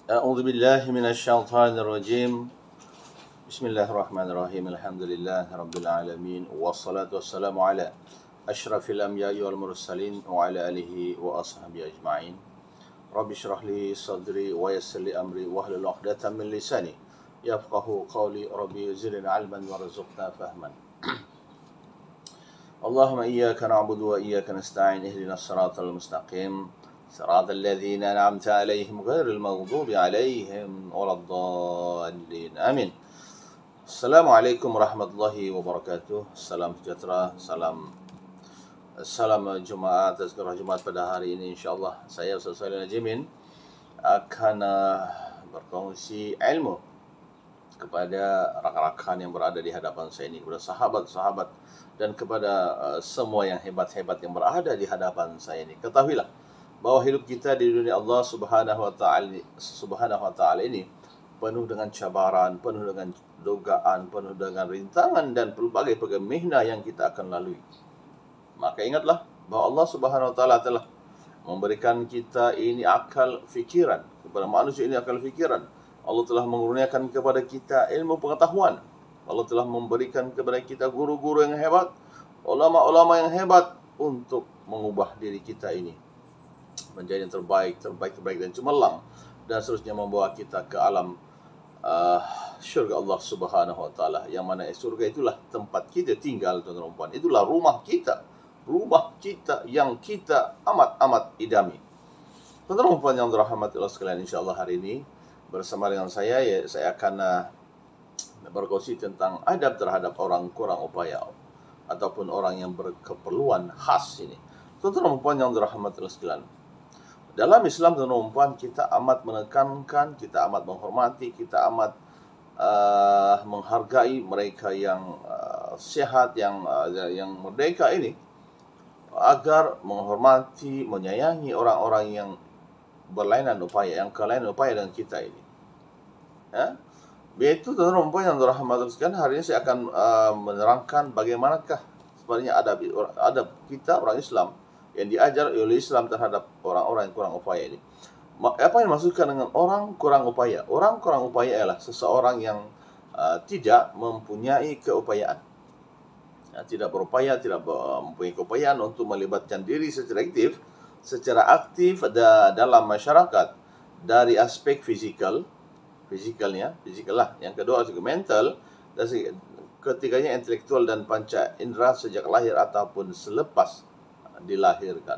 أعوذ بالله من الشيطان الرجيم. بسم الله الرحمن الرحيم. الحمد لله رب العالمين والصلاة والسلام على أشرف الأنبياء والمرسلين وعلى آله وأصحابه أجمعين. رب اشرح لي صدري ويسر لي أمري واحلل عقدة من لساني يفقهوا قولي. ربي زدنا علما وارزقنا فهما. اللهم إياك نعبد وإياك نستعين. اهدنا الصراط المستقيم صراط الذين أنعمت عليهم غير المغضوب عليهم ولا الضالين. آمين. Assalamualaikum warahmatullahi wabarakatuh. Salam sejahtera, salam Jumaat, tazkirah Jumaat pada hari ini insya-Allah. Saya Ustaz Salih Najimin akan berkongsi ilmu kepada rakan-rakan yang berada di hadapan saya ini, kepada sahabat-sahabat dan kepada semua yang hebat-hebat yang berada di hadapan saya ini. Ketahuilah bahwa hidup kita di dunia Allah Subhanahu wa taala ini penuh dengan cabaran, penuh dengan dugaan, penuh dengan rintangan dan berbagai mihna yang kita akan lalui. Maka ingatlah bahwa Allah Subhanahu wa taala telah memberikan kita ini akal fikiran, kepada manusia ini akal fikiran. Allah telah mengurniakan kepada kita ilmu pengetahuan. Allah telah memberikan kepada kita guru-guru yang hebat, ulama-ulama yang hebat untuk mengubah diri kita ini menjadi yang terbaik dan cemerlang, dan seterusnya membawa kita ke alam syurga Allah Subhanahu wa taala, yang mana surga itulah tempat kita tinggal, tuan-tuan dan puan. Itulah rumah kita yang kita amat idami. Tuan-tuan dan puan yang dirahmati Allah sekalian, insyaallah hari ini bersama dengan saya akan berkongsi tentang adab terhadap orang kurang upaya ataupun orang yang berkeperluan khas ini. Tuan-tuan dan puan yang dirahmati Allah sekalian, dalam Islam, tuan-tuan dan puan, kita amat menekankan, kita amat menghormati, kita amat menghargai mereka yang sehat, yang merdeka ini, agar menghormati, menyayangi orang-orang yang berlainan upaya, yang kelainan upaya dengan kita ini. Begitu tuan-tuan dan puan yang dirahmati sekalian, hari ini saya akan menerangkan bagaimanakah sebenarnya adab kita orang Islam yang diajar oleh Islam terhadap orang-orang yang kurang upaya ini. Apa yang dimaksudkan dengan orang kurang upaya? Orang kurang upaya ialah seseorang yang tidak mempunyai keupayaan, tidak berupaya, tidak mempunyai keupayaan untuk melibatkan diri secara aktif dalam masyarakat, dari aspek fizikalnya. Yang kedua aspek mental, dan ketiganya intelektual dan panca indera sejak lahir ataupun selepas dilahirkan.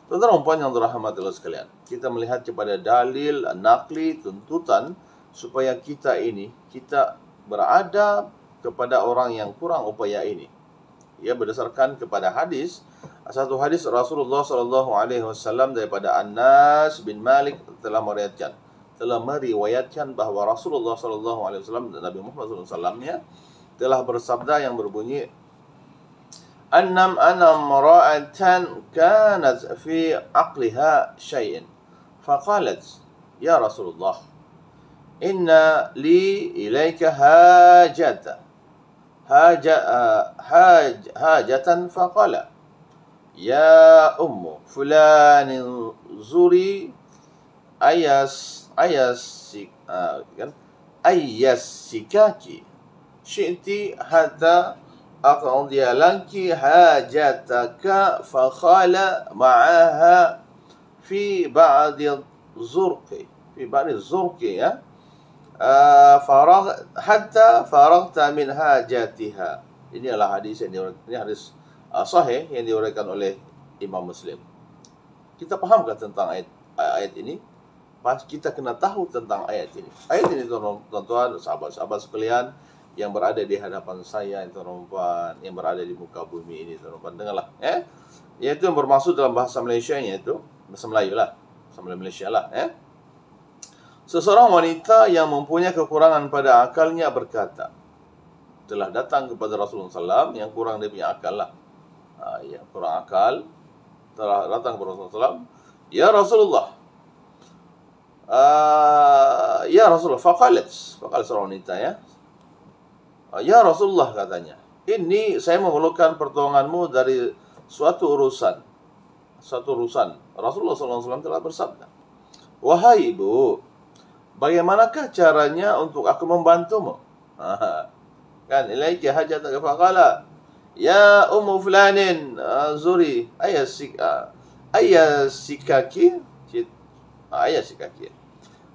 Tuan-tuan dan puan yang dirahmati Allah sekalian, kita melihat kepada dalil nakli, tuntutan supaya kita berada kepada orang yang kurang upaya ini. Ia berdasarkan kepada satu hadis Rasulullah SAW daripada Anas bin Malik telah meriwayatkan bahawa Rasulullah SAW dan Nabi Muhammad SAW telah bersabda yang berbunyi, أنم امرأة كانت في عقلها شيء فقالت يا رسول الله إن لي إليك حاجة فقال يا أم فلان زوري أيسكاك شئت حتى أقضي لك حاجتك فقال معها في بعض الزرق حتى فرغت من حاجتها. Ini adalah hadis sahih yang diriwayatkan oleh Imam Muslim. Kita pahamkah tentang ayat ini? Kita kena tahu tentang ayat ini. Ayat ini, tuan-tuan, sahabat-sahabat sekalian yang berada di hadapan saya, tuan-tuan, yang berada di muka bumi ini, tuan-tuan, dengarlah, yaitu yang bermaksud dalam bahasa Malaysia-nya itu, bahasa Melayu lah, bahasa Malaysia lah, Seseorang wanita yang mempunyai kekurangan pada akalnya berkata, telah datang kepada Rasulullah SAW yang kurang dia punya akal lah, yang kurang akal, telah datang kepada Rasulullah SAW, ya Rasulullah, faqalat seorang wanita, ya Rasulullah, katanya, ini saya memerlukan pertolonganmu dari suatu urusan. Rasulullah SAW telah bersabda, wahai ibu, bagaimanakah caranya untuk aku membantumu? Kan, ilaiki hajataka faqala ya ummu fulanin zuri ayya sikaki. Ayya sikaki.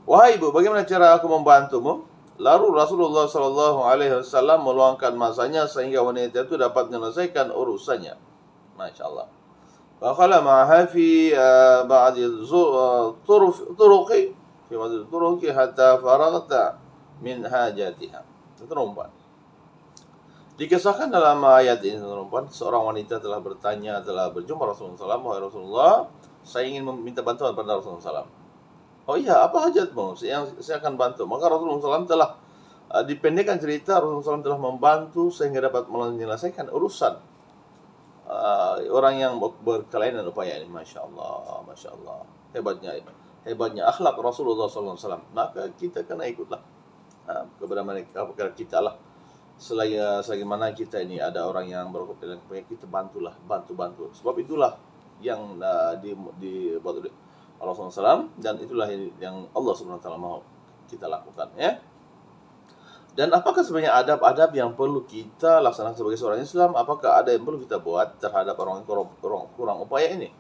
Wahai ibu, bagaimana cara aku membantumu? Lalu Rasulullah sallallahu alaihi wasallam meluangkan masanya sehingga wanita itu dapat menyelesaikan urusannya. Masya Allah. Faqala ma'aha fi ba'di turuqi fi ba'di turuqi hatta faragta min hajatiha. Terumpah. Dikisahkan dalam ayat ini, teman-teman, seorang wanita telah bertanya, telah berjumpa Rasulullah SAW. Wahai Rasulullah, saya ingin meminta bantuan pada Rasulullah SAW. Oh iya, apa hajatmu? Saya akan bantu. Maka Rasulullah SAW telah dipendekkan cerita, Rasulullah SAW telah membantu sehingga dapat menyelesaikan urusan orang yang berkelainan upaya ini. Masya Allah, Masya Allah. Hebatnya akhlak Rasulullah SAW. Maka kita kena ikutlah kepada mereka, kepada kita lah. Selagi mana kita ini ada orang yang berkelainan upaya, kita bantulah, bantu. Sebab itulah yang dibuat oleh Rasulullah SAW, dan itulah yang Allah Subhanahu Wa Taala mau kita lakukan, ya. Dan apakah sebenarnya adab-adab yang perlu kita laksanakan sebagai seorang Islam? Apakah ada yang perlu kita buat terhadap orang yang kurang upaya ini?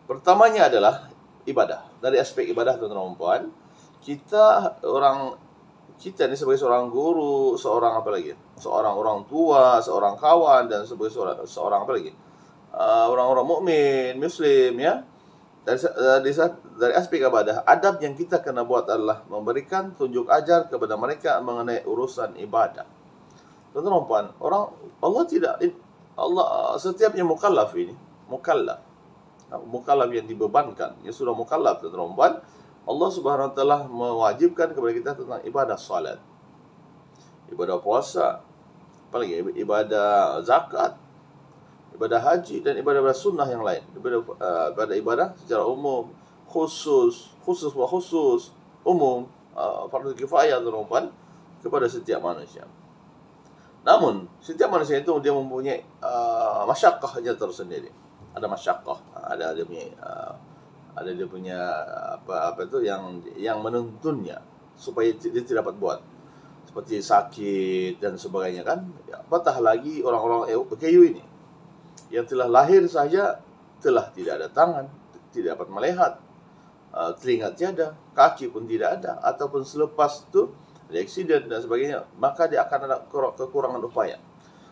Pertamanya adalah ibadah. Dari aspek ibadah, teman-teman perempuan, kita ini sebagai seorang guru, seorang apa lagi? Seorang orang tua, seorang kawan, dan sebagai seorang apa lagi? Orang-orang mukmin, muslim, ya. Dari aspek ibadah, adab yang kita kena buat adalah memberikan tunjuk ajar kepada mereka mengenai urusan ibadah. Teman-teman, Allah setiapnya mukallaf ini, mukallaf yang dibebankan, yang sudah mukallaf, teman-teman. Allah Subhanahu Wa Taala mewajibkan kepada kita tentang ibadah salat, ibadah puasa, apalagi ibadah zakat, ibadah haji, dan ibadah sunnah yang lain. Ibadah secara umum, khusus, umum, fardu kifayah, teman-teman, kepada setiap manusia. Namun, setiap manusia itu dia mempunyai masyaqqahnya tersendiri. Ada masyaqqah, ada dia punya apa itu yang menuntunnya supaya dia tidak dapat buat. Seperti sakit dan sebagainya, kan. Apatah lagi orang-orang OKU ini yang telah lahir saja telah tidak ada tangan, tidak dapat melihat, telinga tiada, kaki pun tidak ada, ataupun selepas itu ada aksiden dan sebagainya, maka dia akan ada kekurangan upaya.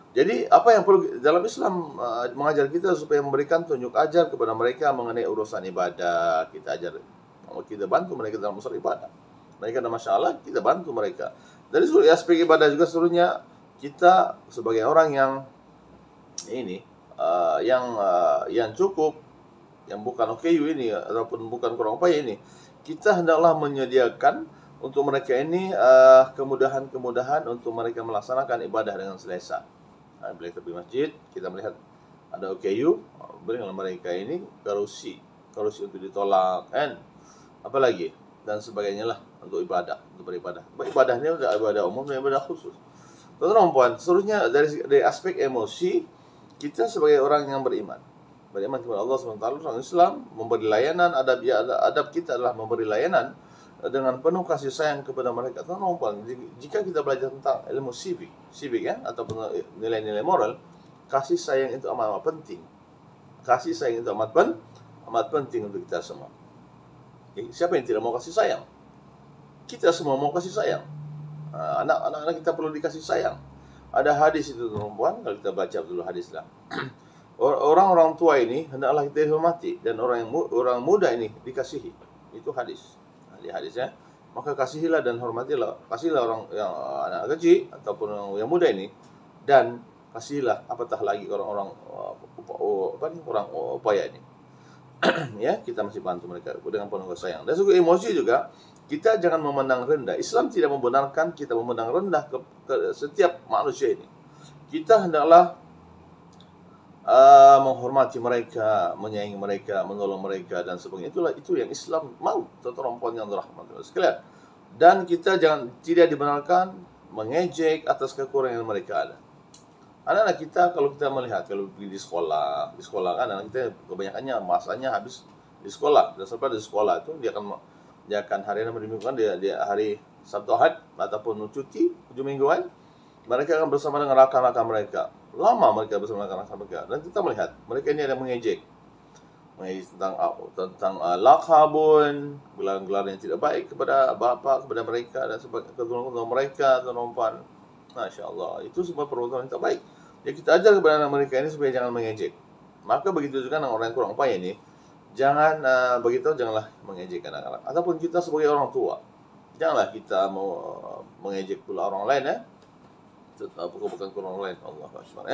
Jadi apa yang perlu dalam Islam mengajar kita supaya memberikan tunjuk ajar kepada mereka mengenai urusan ibadah. Kita bantu mereka dalam urusan ibadah. Mereka ada masalah, kita bantu mereka. Dari seluruh aspek ibadah juga seluruhnya, kita sebagai orang yang ini yang cukup, yang bukan OKU ini ataupun bukan kurang upaya ini, kita hendaklah menyediakan untuk mereka ini kemudahan-kemudahan untuk mereka melaksanakan ibadah dengan selesa. Bila kita pergi masjid, kita melihat ada OKU, berikanlah mereka ini karusi untuk ditolak, kan? Apalagi dan sebagainya lah untuk ibadah, untuk beribadah. Ibadah ini ada ibadah umum dan ibadah khusus. Teman-teman puan, seterusnya dari aspek emosi, kita sebagai orang yang beriman kepada Allah SWT, orang Islam, memberi layanan. Adab kita adalah memberi layanan dengan penuh kasih sayang kepada mereka. Teman-teman, jika kita belajar tentang ilmu civic ya, ataupun nilai-nilai moral, kasih sayang itu amat penting. Kasih sayang itu amat penting untuk kita semua. Siapa yang tidak mau kasih sayang? Kita semua mau kasih sayang. Anak-anak kita perlu dikasih sayang. Ada hadis itu, teman-teman, kalau kita baca dulu hadislah. Orang-orang tua ini hendaklah kita hormati, dan orang muda ini dikasihi. Itu hadis. Di hadisnya, maka kasihilah dan hormatilah. Kasihilah orang yang anak kecil ataupun yang muda ini, dan kasihilah apatah lagi orang-orang orang upaya ini. Ya, kita masih bantu mereka dengan penuh kasih sayang. Dan segi emosi juga, kita jangan memandang rendah. Islam tidak membenarkan kita memandang rendah ke setiap manusia ini. Kita hendaklah menghormati mereka, menyayangi mereka, menolong mereka, dan sebagainya. Itu yang Islam mau, perempuan yang dirahmati sekalian. Dan kita tidak dibenarkan mengejek atas kekurangan yang mereka ada. Anak-anak kita, kalau kita melihat, kalau pergi di sekolah kan, anak kita kebanyakannya masanya habis di sekolah. Dan sampai di sekolah itu dia akan dia akan hari Rabu mingguan, dia hari Sabtu Ahad ataupun cuti hujung mingguan, mereka akan bersama dengan rakan-rakan mereka. Lama mereka bersama dengan rakan-rakan mereka, dan kita melihat mereka ini ada mengejek tentang lakabun, gelar-gelar yang tidak baik kepada bapa, kepada mereka dan sebagainya, keturunan mereka, tuan-tuan. Masya Allah, itu semua perbuatan yang tak baik. Jadi kita ajar kepada anak mereka ini supaya jangan mengejek. Maka begitu juga dengan orang yang kurang upaya ini, janganlah mengejek anak-anak. Ataupun kita sebagai orang tua, janganlah kita mau mengejek pula orang lain, bukan kurang lain, Allah Akbar,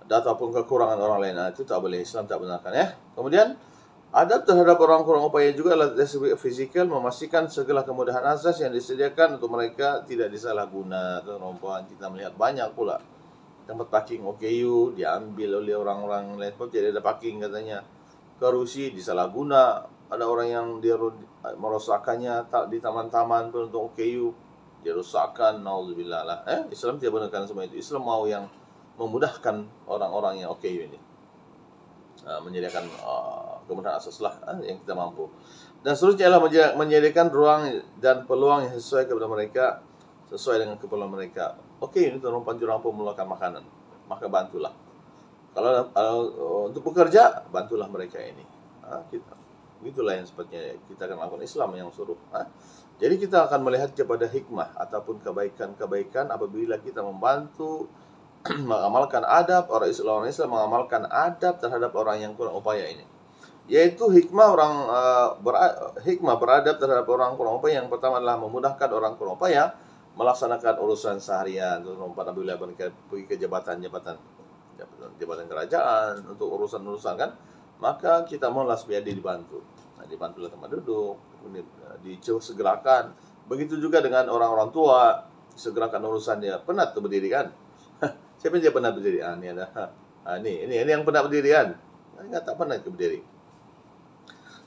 ataupun kekurangan orang lain, itu tak boleh, Islam tak benarkan, Kemudian adab terhadap orang kurang upaya juga adalah dari segi fizikal, memastikan segala kemudahan asas yang disediakan untuk mereka tidak disalahguna. Tuan-tuan, kita melihat banyak pula tempat parking OKU diambil oleh orang-orang lain sebab tidak ada parking katanya. Kerusi disalahguna, ada orang yang dia merosakkannya di taman-taman untuk OKU, dia rosakkan, nauzubillah lah. Islam tidak benarkan semua itu. Islam mau yang memudahkan orang-orang yang OKU ini, menyediakan kemudahan asas lah yang kita mampu. Dan seterusnya adalah menyediakan ruang dan peluang yang sesuai kepada mereka, sesuai dengan keperluan mereka. Ini tuan-tuan jurang pun memerlukan makanan, maka bantulah. Kalau untuk bekerja, bantulah mereka ini. Itulah yang sepatutnya kita akan lakukan. Islam yang suruh. Jadi kita akan melihat kepada hikmah ataupun kebaikan-kebaikan apabila kita membantu mengamalkan adab. Orang Islam mengamalkan adab terhadap orang yang kurang upaya ini, yaitu hikmah beradab terhadap orang kurang upaya. Yang pertama adalah memudahkan orang kurang upaya melaksanakan urusan seharian. Apabila mereka pergi ke jabatan kerajaan untuk urusan-urusan kan, maka kita mohonlah supaya dia dibantu. Dibantulah tempat duduk, disegerakan. Begitu juga dengan orang-orang tua, segerakan urusan dia. Penat tu berdiri kan? Siapa yang dia penat berdiri? Ini yang penat berdiri kan? Enggak, tak penat ke berdiri.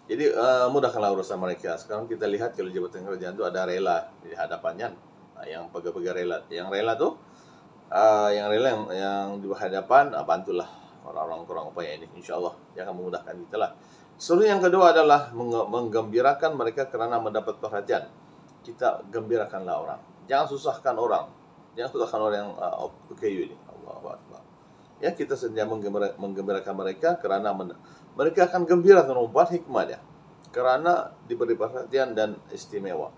Jadi mudahkanlah urusan mereka. Sekarang kita lihat kalau jabatan kerajaan itu ada rela di hadapannya, yang pegawai rela, yang rela tu, yang di hadapan, bantulah orang-orang kurang upaya ini. InsyaAllah dia akan memudahkan kita lah. Seterusnya yang kedua adalah menggembirakan mereka kerana mendapat perhatian. Kita gembirakanlah orang. Jangan susahkan orang. Jangan susahkan orang yang OKU ini. Allahu Akbar. Kita sedia menggembirakan mereka kerana mereka akan gembira tuan-tuan, hikmah dia, kerana diberi perhatian dan istimewa.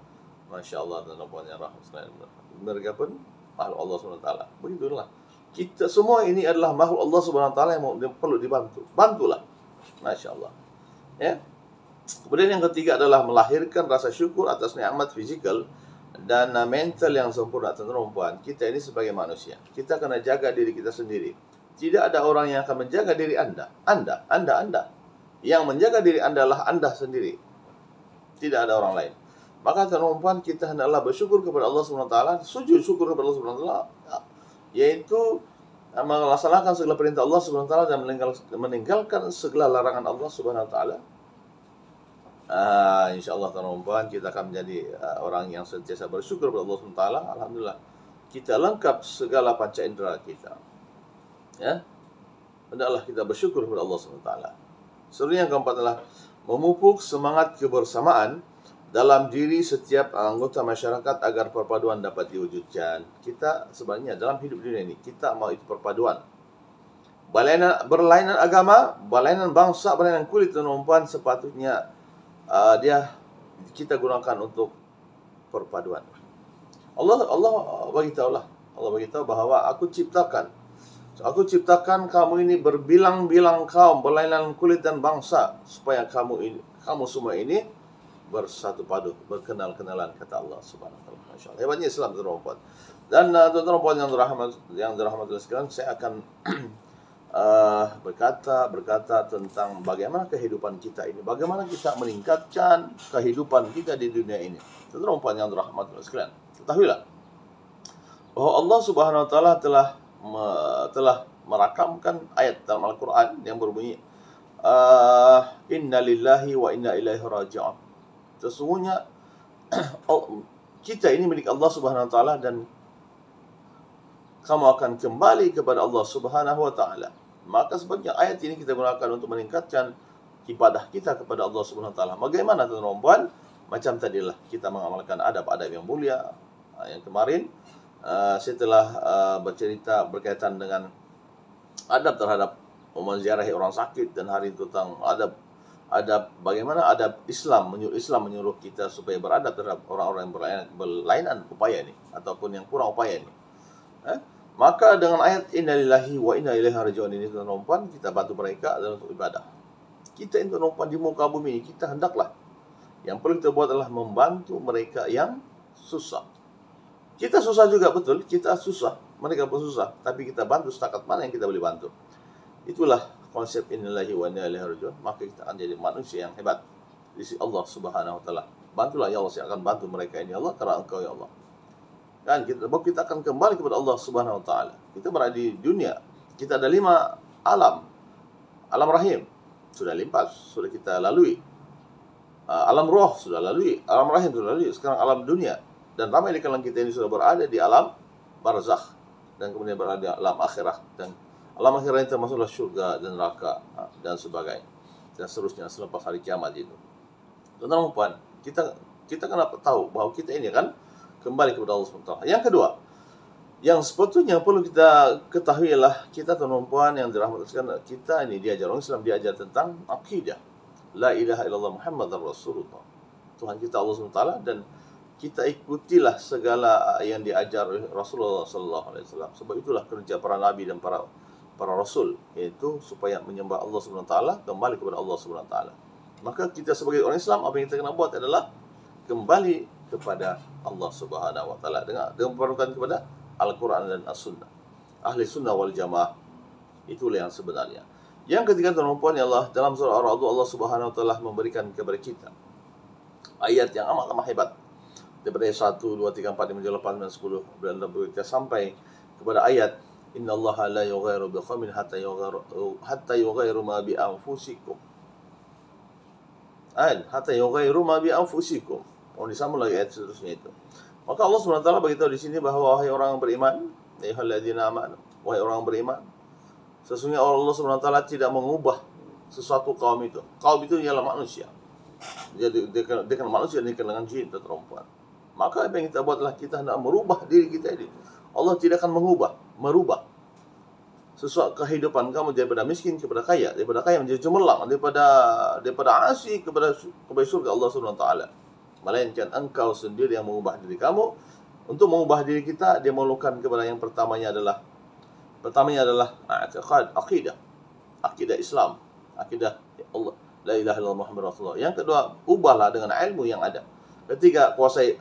Masya Allah, tuan-tuan yang rahmat. Mereka pun makhluk Allah SWT. Begitulah. Kita semua ini adalah makhluk Allah SWT yang perlu dibantu. Bantulah. Masya Allah. Kemudian yang ketiga adalah melahirkan rasa syukur atas nikmat fizikal dan mental yang sempurna. Tuan-tuan, kita ini sebagai manusia, kita kena jaga diri kita sendiri. Tidak ada orang yang akan menjaga diri Anda. Anda. Yang menjaga diri Anda adalah Anda sendiri. Tidak ada orang lain. Maka tuan-tuan, kita hendaklah bersyukur kepada Allah SWT, sujud syukur kepada Allah SWT, yaitu melaksanakan segala perintah Allah SWT dan meninggalkan segala larangan Allah SWT. InsyaAllah tuan-tuan, kita akan menjadi orang yang sentiasa bersyukur kepada Allah SWT. Alhamdulillah, kita lengkap segala panca indera kita. Hendaklah kita bersyukur kepada Allah SWT. Seterusnya yang keempat adalah memupuk semangat kebersamaan dalam diri setiap anggota masyarakat agar perpaduan dapat diwujudkan. Kita sebenarnya dalam hidup dunia ini, kita mau itu perpaduan. Berlainan agama, berlainan bangsa, berlainan kulit, tuan-tuan, sepatutnya kita gunakan untuk perpaduan. Allah beritahu bahawa aku ciptakan kamu ini berbilang-bilang kaum, berlainan kulit dan bangsa, supaya kamu semua ini bersatu padu, berkenal-kenalan, kata Allah Subhanahu wa taala. Masyaallah. Hebatnya Islam, tuan-tuan. Dan tuan-tuan yang dirahmati sekalian, saya akan berkata tentang bagaimana kehidupan kita ini, bagaimana kita meningkatkan kehidupan kita di dunia ini. Tuan-tuan yang dirahmati sekalian, ketahuilah bahwa Allah Subhanahu wa taala telah merakamkan ayat dalam Al-Quran yang berbunyi Inna lillahi wa inna ilaihi raji'un. Sesungguhnya kita ini milik Allah Subhanahu wa taala dan kamu akan kembali kepada Allah Subhanahu wa taala. Maka sebabnya ayat ini kita gunakan untuk meningkatkan ibadah kita kepada Allah Subhanahu wa taala. Bagaimana tuan-tuan? Macam tadilah kita mengamalkan adab-adab yang mulia. Yang kemarin saya telah bercerita berkaitan dengan adab terhadap menziarahi orang sakit, dan hari itu tentang adab bagaimana adab Islam menyuruh kita supaya beradab terhadap orang-orang yang berlainan upaya ini ataupun yang kurang upaya ini. Maka dengan ayat inna lillahi wa inna ilaihi raji'un ini, tuan-tuan, kita bantu mereka adalah untuk ibadah. Kita ini, tuan-tuan, di muka bumi ini, kita hendaklah, yang perlu kita buat adalah membantu mereka yang susah. Kita susah juga, betul, kita susah, mereka pun susah, tapi kita bantu setakat mana yang kita boleh bantu. Itulah konsep inna lillahi wa inna ilaihi raji'un. Maka kita akan jadi manusia yang hebat di sisi Allah Subhanahu wa taala. Bantulah ya Allah, saya akan bantu mereka ini, Allah, karena Engkau ya Allah. Kan kita akan kembali kepada Allah Subhanahu wa taala. Kita berada di dunia. Kita ada 5 alam. Alam rahim sudah limpas, sudah kita lalui. Alam roh sudah lalui, alam rahim sudah lalui. Sekarang alam dunia. Dan ramai di kalangan kita ini sudah berada di alam barzakh, dan kemudian berada di alam akhirah, dan alam akhirah ini termasuklah syurga dan neraka dan sebagainya, dan seterusnya selepas hari kiamat itu. Tuan-tuan, kita kenapa tahu bahwa kita ini kan kembali kepada Allah SWT. Yang kedua, yang sebetulnya perlu kita ketahui ialah kita, tuan-tuan yang dirahmati sekalian, kita ini diajar, orang Islam diajar tentang akidah. La ilaha illallah Muhammadar Rasulullah. Tuhan kita Allah SWT, dan kita ikutilah segala yang diajar oleh Rasulullah SAW. Sebab itulah kerja para nabi dan para rasul, yaitu supaya menyembah Allah SWT, kembali kepada Allah SWT. Maka kita sebagai orang Islam, apa yang kita kena buat adalah kembali kepada Allah Subhanahu wa taala dengan memperlukan kepada Al-Quran dan As-Sunnah. Ahli Sunnah wal Jamaah, itulah yang sebenarnya. Yang ketiga, tuan-tuan, ya Allah, dalam surah Ar-Ra'd, Allah Subhanahu wa taala memberikan kepada kita ayat yang amat hebat. Daripada ayat 1, 2, 3, 4, 5, 8, 9, 10 dan kita sampai kepada ayat innallaha la yughayyiru biqaumin hatta yughayyiru ma bi anfusikum. Hatta yughayyiru ma bi anfusikum. Disambung lagi ayat seterusnya itu. Maka Allah SWT beritahu di sini bahawa wahai orang beriman, ya ayyuhalladzina amanu, wahai orang beriman, sesungguhnya Allah SWT tidak mengubah sesuatu kaum itu. Kaum itu ialah manusia. Jadi dia kan manusia, dia kan dengan jin atau perempuan. Maka apa yang kita buat adalah kita hendak merubah diri kita ini. Allah tidak akan merubah sesuatu kehidupan kamu daripada miskin kepada kaya, daripada kaya menjadi cemerlang, daripada asy kepada surga Allah SWT. Melainkan engkau sendiri yang mengubah diri kamu. Untuk mengubah diri kita, dia memerlukan kepada yang pertamanya adalah akidah Islam, akidah Allah, la ilaha illallah Muhammadur Rasulullah. Yang kedua, ubahlah dengan ilmu yang ada. Ketiga, kuasai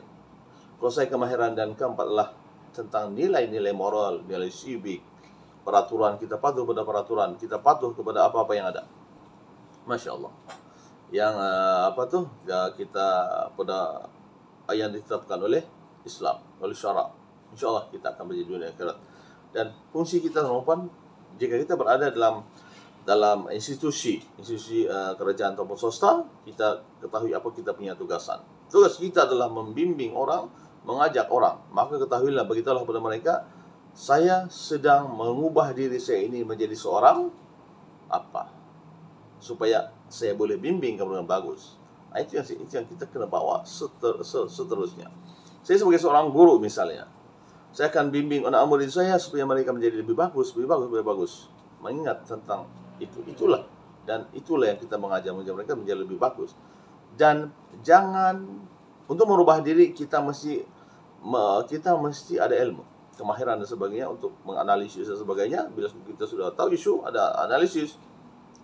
kemahiran, dan keempat adalah tentang nilai-nilai moral, nilai civic, peraturan. Kita patuh pada peraturan, kita patuh kepada apa-apa yang ada. Masya Allah. Yang kita pada yang ditetapkan oleh Islam, oleh syarak. InsyaAllah kita akan menjadi dunia akhirat. Dan fungsi kita, teman-teman, jika kita berada dalam institusi kerajaan ataupun swasta, kita ketahui apa kita punya tugasan. Tugas kita adalah membimbing orang, mengajak orang. Maka ketahuilah, beritahulah kepada mereka, saya sedang mengubah diri saya ini menjadi seorang apa, supaya saya boleh bimbing kamu dengan bagus. Itu yang kita kena bawa seterusnya. Saya sebagai seorang guru misalnya, saya akan bimbing anak murid saya supaya mereka menjadi lebih bagus. Mengingat tentang itulah yang kita mengajar mereka menjadi lebih bagus. Dan jangan, untuk merubah diri kita mesti ada ilmu, kemahiran dan sebagainya untuk menganalisis dan sebagainya. Bila kita sudah tahu isu, ada analisis,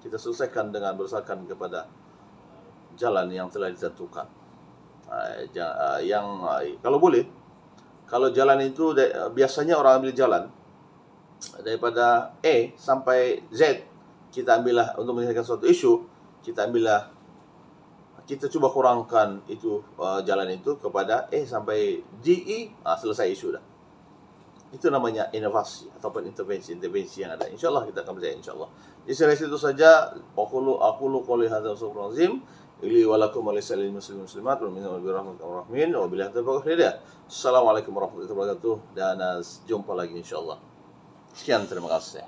kita selesaikan dengan berdasarkan kepada jalan yang telah ditentukan. Kalau boleh, kalau jalan itu biasanya orang ambil jalan daripada A sampai Z, kita ambillah untuk menyelesaikan suatu isu, kita coba kurangkan itu jalan itu kepada A sampai D, E, selesai isu dah. Itu namanya inovasi ataupun intervensi yang ada. InsyaAllah kita akan berjaya, insyaAllah. Jadi saya rasa itu saja. Aqulu qouli hadza wa astaghfirullahal azim li wa lakum wa lisa'il muslimin muslimat wa minna wa birahmatil rahmin wa billahi taufiq wal hidayah. Assalamualaikum warahmatullahi wabarakatuh, dan jumpa lagi insyaallah. Sekian, terima kasih.